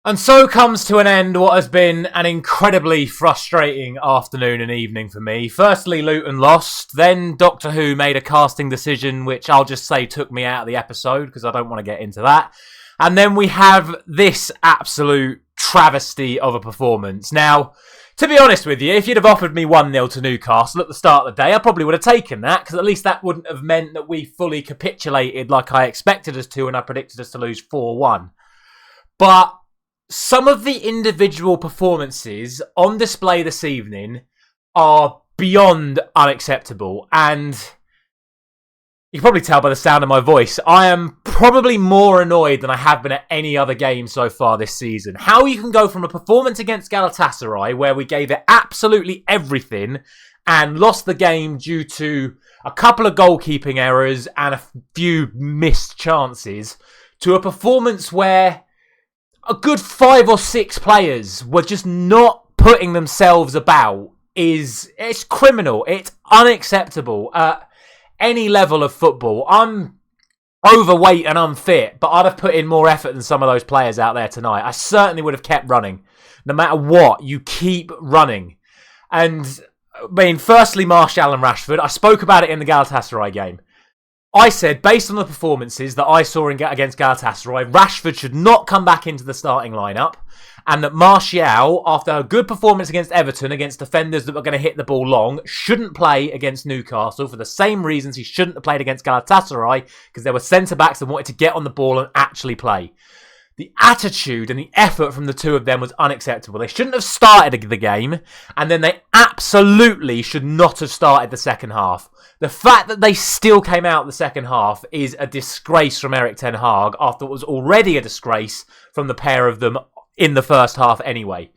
And so comes to an end what has been an incredibly frustrating afternoon and evening for me. Firstly, Luton lost. Then Doctor Who made a casting decision, which I'll just say took me out of the episode because I don't want to get into that. And then we have this absolute travesty of a performance. Now, to be honest with you, if you'd have offered me 1-0 to Newcastle at the start of the day, I probably would have taken that because at least that wouldn't have meant that we fully capitulated like I expected us to and I predicted us to lose 4-1. But some of the individual performances on display this evening are beyond unacceptable, and you can probably tell by the sound of my voice, I am probably more annoyed than I have been at any other game so far this season. How you can go from a performance against Galatasaray, where we gave it absolutely everything and lost the game due to a couple of goalkeeping errors and a few missed chances, to a performance where a good 5 or 6 players were just not putting themselves about. It's criminal. It's unacceptable at any level of football. I'm overweight and unfit, but I'd have put in more effort than some of those players out there tonight. I certainly would have kept running. No matter what, you keep running. And, I mean, firstly, Martial and Rashford. I spoke about it in the Galatasaray game. I said, based on the performances that I saw against Galatasaray, Rashford should not come back into the starting lineup, and that Martial, after a good performance against Everton, against defenders that were going to hit the ball long, shouldn't play against Newcastle for the same reasons he shouldn't have played against Galatasaray, because there were centre-backs that wanted to get on the ball and actually play. The attitude and the effort from the two of them was unacceptable. They shouldn't have started the game, and then they absolutely should not have started the second half. The fact that they still came out the second half is a disgrace from Erik ten Hag after it was already a disgrace from the pair of them in the first half anyway.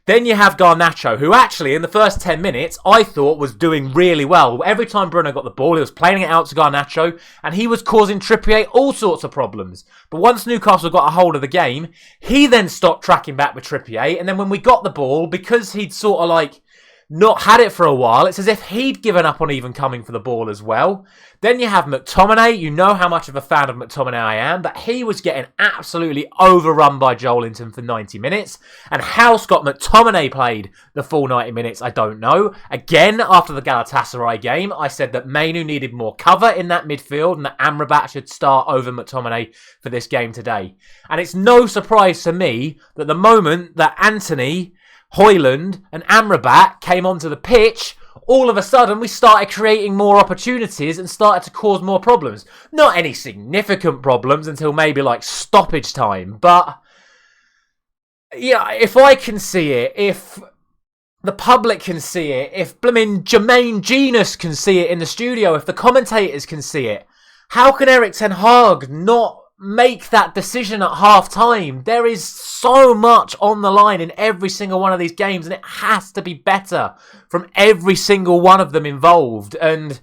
Then you have Garnacho, who actually, in the first 10 minutes, I thought was doing really well. Every time Bruno got the ball, he was playing it out to Garnacho, and he was causing Trippier all sorts of problems. But once Newcastle got a hold of the game, he then stopped tracking back with Trippier, and then when we got the ball, because he'd sort of like not had it for a while, it's as if he'd given up on even coming for the ball as well. Then you have McTominay. You know how much of a fan of McTominay I am, but he was getting absolutely overrun by Joelinton for 90 minutes. And how Scott McTominay played the full 90 minutes, I don't know. Again, after the Galatasaray game, I said that Mainu needed more cover in that midfield and that Amrabat should start over McTominay for this game today. And it's no surprise to me that the moment that Anthony, Højlund and Amrabat came onto the pitch, all of a sudden we started creating more opportunities and started to cause more problems. Not any significant problems until maybe like stoppage time. But yeah, if I can see it, if the public can see it, if Jermaine Genius can see it in the studio, if the commentators can see it, how can Erik ten Hag not make that decision at half time? There is so much on the line in every single one of these games, and it has to be better from every single one of them involved. And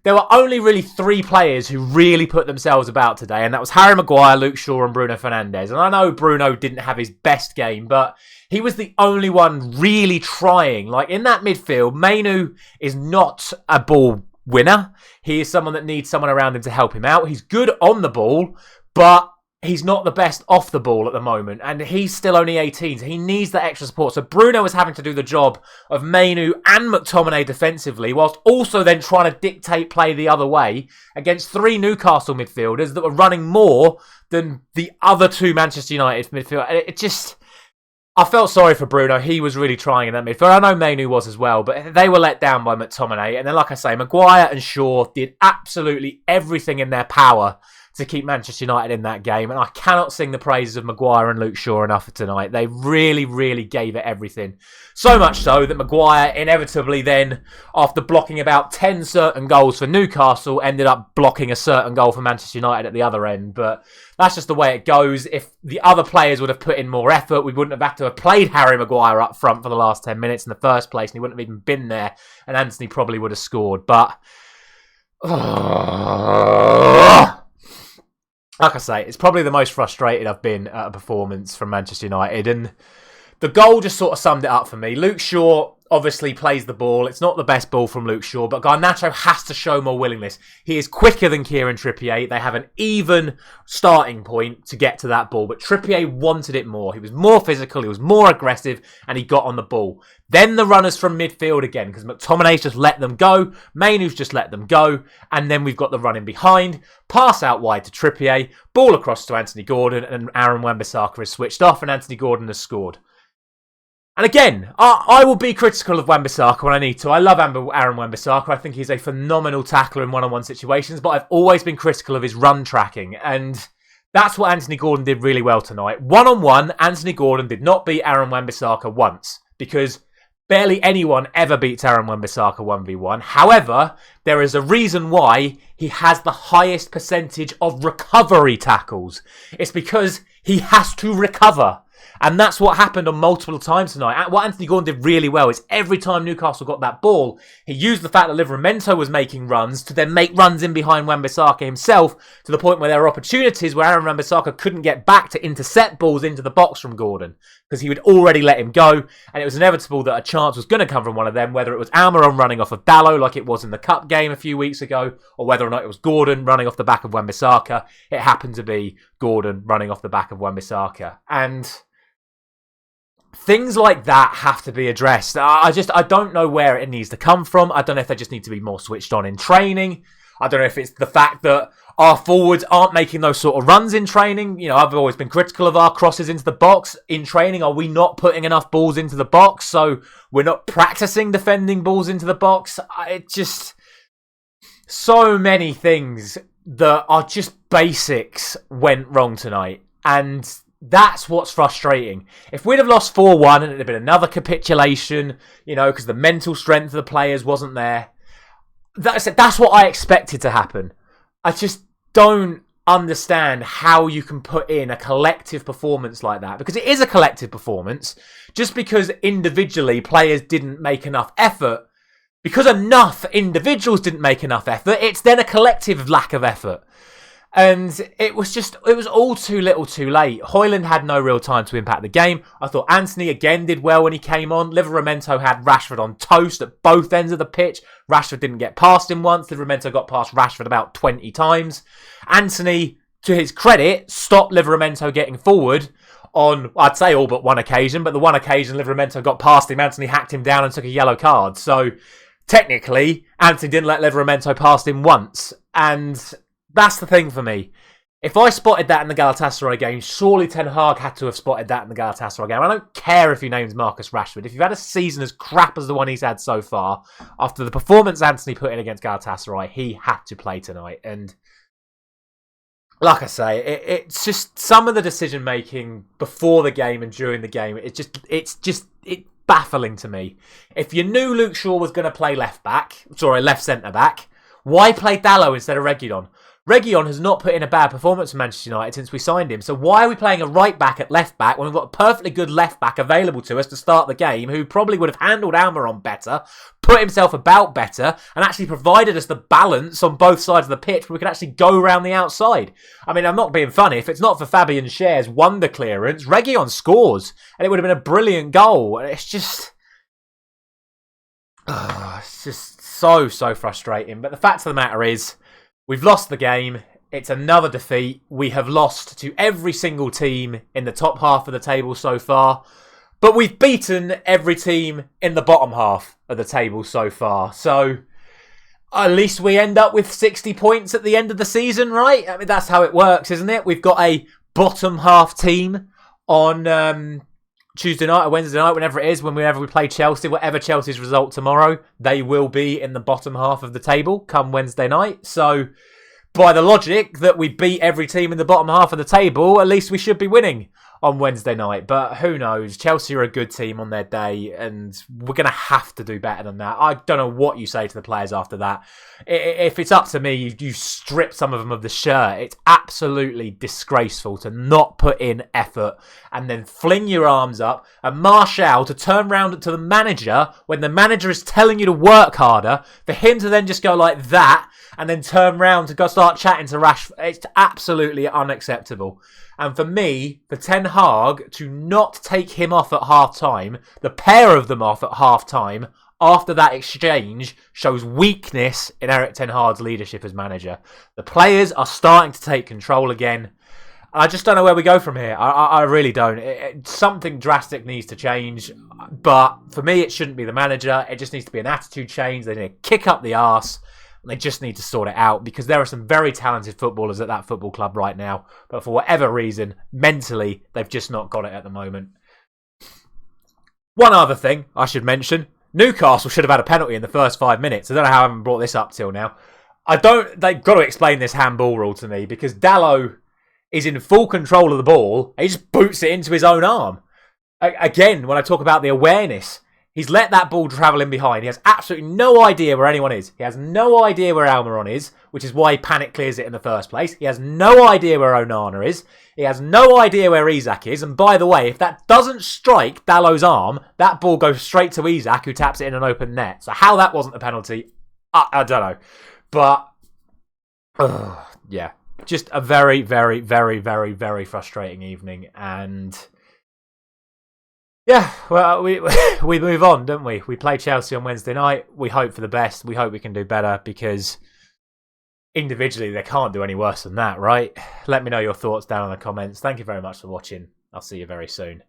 there were only really 3 players who really put themselves about today, and that was Harry Maguire, Luke Shaw and Bruno Fernandes. And I know Bruno didn't have his best game, but he was the only one really trying. Like in that midfield, Mainu is not a ball winner. He is someone that needs someone around him to help him out. He's good on the ball, but he's not the best off the ball at the moment. And he's still only 18, so he needs that extra support. So Bruno is having to do the job of Mainu and McTominay defensively, whilst also then trying to dictate play the other way against 3 Newcastle midfielders that were running more than the other 2 Manchester United midfielders. I felt sorry for Bruno. He was really trying in that midfield. I know Mainu was as well, but they were let down by McTominay. And then, like I say, Maguire and Shaw did absolutely everything in their power to keep Manchester United in that game. And I cannot sing the praises of Maguire and Luke Shaw enough for tonight. They really, really gave it everything. So much so that Maguire inevitably then, after blocking about 10 certain goals for Newcastle, ended up blocking a certain goal for Manchester United at the other end. But that's just the way it goes. If the other players would have put in more effort, we wouldn't have had to have played Harry Maguire up front for the last 10 minutes in the first place, and he wouldn't have even been there, and Anthony probably would have scored. But like I say, it's probably the most frustrated I've been at a performance from Manchester United, and the goal just sort of summed it up for me. Luke Shaw, obviously plays the ball. It's not the best ball from Luke Shaw, but Garnacho has to show more willingness. He is quicker than Kieran Trippier. They have an even starting point to get to that ball, but Trippier wanted it more. He was more physical, he was more aggressive, and he got on the ball. Then the runners from midfield again, because McTominay's just let them go, Mainoo's just let them go, and then we've got the run in behind, pass out wide to Trippier, ball across to Anthony Gordon, and Aaron Wan-Bissaka is switched off, and Anthony Gordon has scored. And again, I will be critical of Wan-Bissaka when I need to. I love Aaron Wan-Bissaka. I think he's a phenomenal tackler in one-on-one situations, but I've always been critical of his run tracking. And that's what Anthony Gordon did really well tonight. One-on-one, Anthony Gordon did not beat Aaron Wan-Bissaka once, because barely anyone ever beats Aaron Wan-Bissaka 1v1. However, there is a reason why he has the highest percentage of recovery tackles. It's because he has to recover. And that's what happened on multiple times tonight. What Anthony Gordon did really well is every time Newcastle got that ball, he used the fact that Livramento was making runs to then make runs in behind Wan-Bissaka himself, to the point where there were opportunities where Aaron Wan-Bissaka couldn't get back to intercept balls into the box from Gordon, because he would already let him go, and it was inevitable that a chance was going to come from one of them, whether it was Almiron running off of Dalot like it was in the Cup game a few weeks ago, or whether or not it was Gordon running off the back of Wan-Bissaka. It happened to be Gordon running off the back of Wan-Bissaka. And things like that have to be addressed. I don't know where it needs to come from. I don't know if they just need to be more switched on in training. I don't know if it's the fact that our forwards aren't making those sort of runs in training. You know, I've always been critical of our crosses into the box in training. Are we not putting enough balls into the box? So we're not practicing defending balls into the box. It just, so many things that are just basics went wrong tonight. And that's what's frustrating. If we'd have lost 4-1 and it'd have been another capitulation, you know, because the mental strength of the players wasn't there, that's what I expected to happen. I just don't understand how you can put in a collective performance like that, because it is a collective performance. Just because individually players didn't make enough effort, because enough individuals didn't make enough effort, it's then a collective lack of effort. And it was all too little too late. Højlund had no real time to impact the game. I thought Antony again did well when he came on. Livramento had Rashford on toast at both ends of the pitch. Rashford didn't get past him once. Livramento got past Rashford about 20 times. Antony, to his credit, stopped Livramento getting forward on, I'd say, all but one occasion. But the one occasion Livramento got past him, Antony hacked him down and took a yellow card. So technically, Antony didn't let Livramento past him once. And that's the thing for me. If I spotted that in the Galatasaray game, surely Ten Hag had to have spotted that in the Galatasaray game. I don't care if he names Marcus Rashford. If you've had a season as crap as the one he's had so far, after the performance Antony put in against Galatasaray, he had to play tonight. And like I say, it's just some of the decision making before the game and during the game. It's baffling to me. If you knew Luke Shaw was going to play left centre back, why play Dalot instead of Reguilon? Reguilon has not put in a bad performance for Manchester United since we signed him. So why are we playing a right back at left back when we've got a perfectly good left back available to us to start the game, who probably would have handled Almiron better, put himself about better, and actually provided us the balance on both sides of the pitch where we could actually go around the outside? I mean, I'm not being funny. If it's not for Fabian Schär's wonder clearance, Reguilon scores, and it would have been a brilliant goal. It's just so frustrating. But the fact of the matter is, we've lost the game. It's another defeat. We have lost to every single team in the top half of the table so far. But we've beaten every team in the bottom half of the table so far. So at least we end up with 60 points at the end of the season, right? I mean, that's how it works, isn't it? We've got a bottom half team on Tuesday night or Wednesday night, whenever it is, whenever we play Chelsea, whatever Chelsea's result tomorrow, they will be in the bottom half of the table come Wednesday night. So by the logic that we beat every team in the bottom half of the table, at least we should be winning on Wednesday night. But who knows? Chelsea are a good team on their day, and we're going to have to do better than that. I don't know what you say to the players after that. If it's up to me, you strip some of them of the shirt. It's absolutely disgraceful to not put in effort and then fling your arms up and Martial to turn round to the manager when the manager is telling you to work harder, for him to then just go like that and then turn round to go start chatting to Rashford. It's absolutely unacceptable. And for me, for Ten Hag to not take him off at half-time, the pair of them off at half-time, after that exchange, shows weakness in Erik Ten Hag's leadership as manager. The players are starting to take control again. I just don't know where we go from here. I really don't. Something drastic needs to change. But for me, it shouldn't be the manager. It just needs to be an attitude change. They need to kick up the arse. They just need to sort it out, because there are some very talented footballers at that football club right now. But for whatever reason, mentally, they've just not got it at the moment. One other thing I should mention. Newcastle should have had a penalty in the first 5 minutes. I don't know how I haven't brought this up till now. They've got to explain this handball rule to me, because Dalot is in full control of the ball. And he just boots it into his own arm. Again, when I talk about the awareness, he's let that ball travel in behind. He has absolutely no idea where anyone is. He has no idea where Almiron is, which is why he panic clears it in the first place. He has no idea where Onana is. He has no idea where Isak is. And by the way, if that doesn't strike Dalot's arm, that ball goes straight to Isak, who taps it in an open net. So how that wasn't a penalty, I don't know. But, yeah. Just a very, very, very, very, very frustrating evening. And yeah, well, we move on, don't we? We play Chelsea on Wednesday night. We hope for the best. We hope we can do better, because individually they can't do any worse than that, right? Let me know your thoughts down in the comments. Thank you very much for watching. I'll see you very soon.